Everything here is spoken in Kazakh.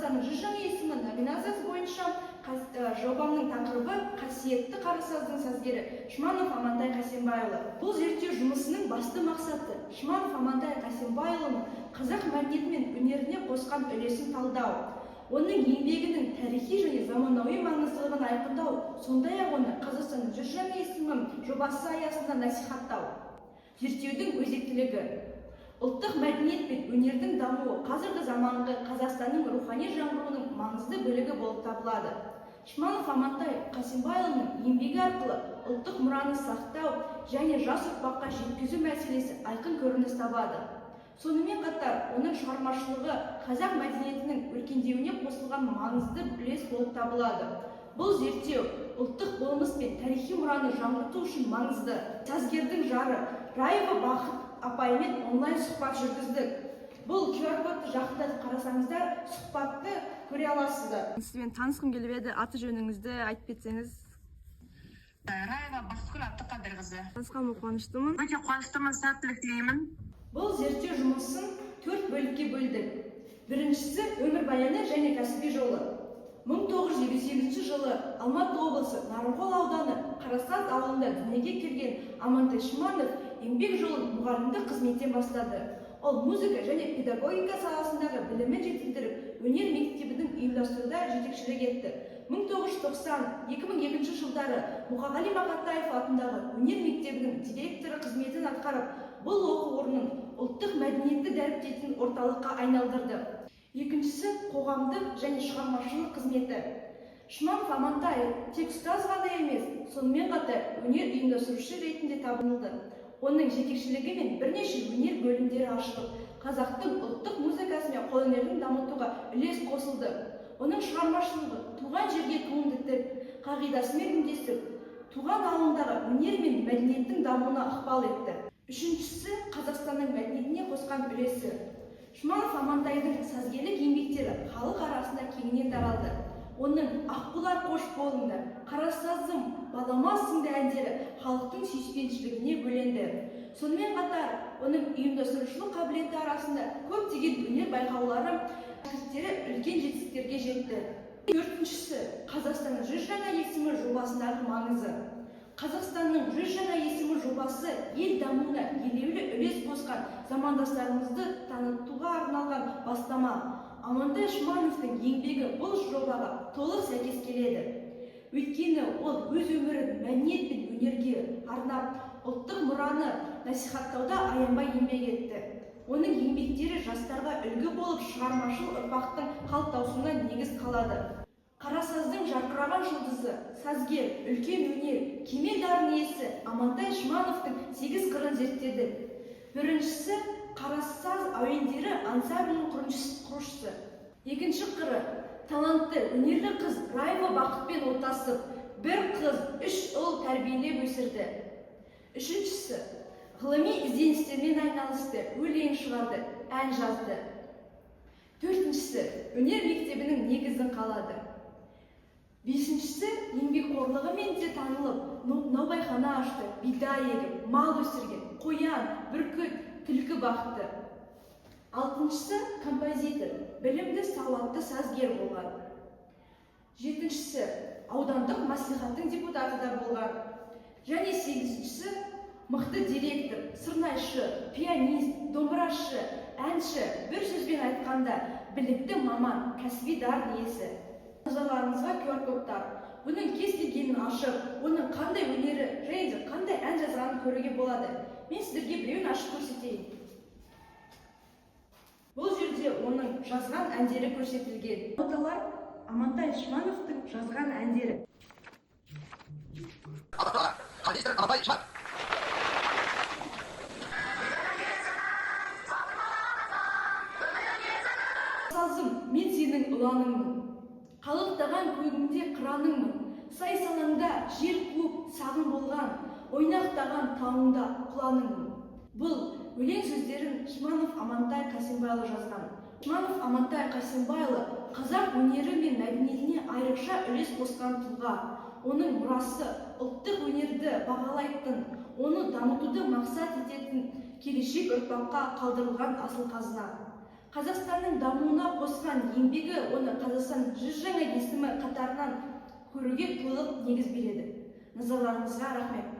Қазақстанның 100 жаңа есімі номинациясы бойынша жобамның тақырыбы қасиетті Қарасаздың сазгері Шманов Амантай Қасенбайұлы. Бұл зерттеу жұмысының басты мақсаты Шманов Амантай Қасенбайұлының қазақ мәдениеті мен өнеріне қосқан үлесін талдау, оның еңбегінің тарихи және заманауи маңыздылығын айқындау, сондай-ақ оны Қазақстанның 100 жаңа есімі жобасы аясында насихаттау. Зерттеудің өзектілігі: ұлттық мәдениет пен өнердің дамуы қазіргі заманғы Қазақстанның рухани жаңғыруының маңызды бөлігі болып табылады. Шманов Амантай Қасенбайұлының еңбегі арқылы ұлттық мұраны сақтау және жас ұрпаққа жеткізу мәселесі айқын көрініс табады. Сонымен қатар, оның шығармашылығы қазақ мәдениетінің өркендеуіне қосылған маңызды үлес болып табылады. Бұл зерттеу ұлттық болмыс пен тарихи мұраны жаңғырту үшін маңызды. Сазгердің жары Раева Бақыт апаймен онлайн сұхбат жүргіздік. Бұл QR-кодты жақындатып қарасаңыздар, сұхбатты көре аласыздар. Сізбен танысқым келіп еді, аты жөніңізді айтып кетсеңіз. Раева Бақытгүл Абдықадырқызы. Танысқаныма қуаныштымын. Өте қуаныштымын, сәттілік тілеймін. Бұл зерттеу жұмысын 4 бөлікке бөлдік. Біріншісі өмірбаяны және кәсіби жолы. 1958 жылы Алматы облысы Нарынқол ауданы Қарасаз ауылында дүниеге келген Амантай Шманов еңбек жолын мұғалімдік қызметтен бастады. Ол музыка және педагогика саласындағы білімін жетілдіріп, өнер мектебінің ұйымдастыруда жетекшілік етті. 1990-2002 жылдары Мұқағали Мақатаев атындағы өнер мектебінің директоры қызметін атқарып, бұл оқу орнын ұлттық мәдениетті дәріптейтін орталыққа айналдырды. Екіншісі қоғамдық және шығармашылық қызметі. Шманов Амантай тек ұстаз ғана емес, сонымен қатар өнер ұйымдастырушы ретінде табынылды. Оның жетекшілігімен бірнеше өнер бөлімдері ашылып, қазақтың ұлттық музыкасы мен қолөнерін дамытуға үлес қосылды. Оның шығармашылығы туған жерге туыңды тік қағидасымен үндесіп, туған ауылындағы өнер мен мәдениеттің дамуына ықпал етті. Үшіншісі Қазақстанның мәдениетіне қосқан үлесі. Шманов Амантайдың сазгерлік еңбектері халық арасында кеңінен таралды. Оның «Аққулар қош болыңдар», «Қарасазым», «Балама сыңды» әндері халықтың сүйіспеншілігіне бөленді. Сонымен қатар, оның ұйымдастырушылық қабілеті арасында көптеген өнер байқаулары шәкірттері үлкен жетістіктерге жетті. Төртіншісі, Қазақстанның 100 жаңа есімі жобасындағы маңызы. Қазақстанның 100 жаңа есімі жобасы ел дамуына елеулі үлес қосқан замандастарымызды танытуға арналған бастама. Амантай Шмановтың еңбегі бұл жобаға толық сәйкес келеді. Өйткені ол өз өмірін мәдениет пен өнерге арнап, ұлттық мұраны насихаттауда аянбай еңбек етті. Оның еңбектері жастарға үлгі болып, шығармашыл ұрпақтың қалыптасуына негіз қалады. Қарасаздың жарқыраған жұлдызы, сазгер, үлкен өнер, кемел дарын иесі Амантай Шмановтың 8 қырын зерттеді. Біріншісі Қарасаз әуендері ансамблінің құрушысы. Екінші қыры талантты, өнерлі қыз Раева Бақытпен отасып, бір қыз, 3 ұл тәрбиелеп өсірді. Үшіншісі ғылыми ізденістермен айналысты, өлең шығарды, ән жазды. Төртіншісі өнер мектебінің негізін қалады. Бесіншісі еңбекқорлығымен де танылып, наубайхана ашты, бидай егіп, мал өсірген, қоян, бүркіт, түлкі бақты. Алтыншысы композитор, білімді, сауатты сазгер болған. Жетіншісі аудандық мәслихаттың депутаты да болған. Және сегізіншісі мықты директор, сырнайшы, пианист, домбырашы, әнші, бір сөзбен айтқанда білікті маман, кәсіби дарын иесі. Назарларыңызға QR-кодтар. Бұның кез келгенін ашып, оның қандай өнері және қандай ән жазғанын көруге болады. Мен сіздерге біреуін ашып көрсетейін. Бұл жерде оның жазған әндері көрсетілген. Фотолар Амантай Шмановтың жазған әндері. Сазым, мен сенің ұланыңмын. Қалықтаған көгімде қыраныңмын. Сай-салаңда жер қуып сағым болған, ойнақтаған тауыңда құланыңмын. Бұл өлең сөздерін Шманов Амантай Қасенбайұлы жазған. Шманов Амантай Қасенбайұлы қазақ өнері мен мәдениетіне айрықша үлес қосқан тұлға. Оның мұрасы ұлттық өнерді бағалайтын, оны дамытуды мақсат ететін келешек ұрпаққа қалдырылған асыл қазына. Қазақстанның дамуына қосқан еңбегі оны Қазақстан 100 жаңа есімі қатарынан көруге толық негіз береді. Назарларыңызға рахмет.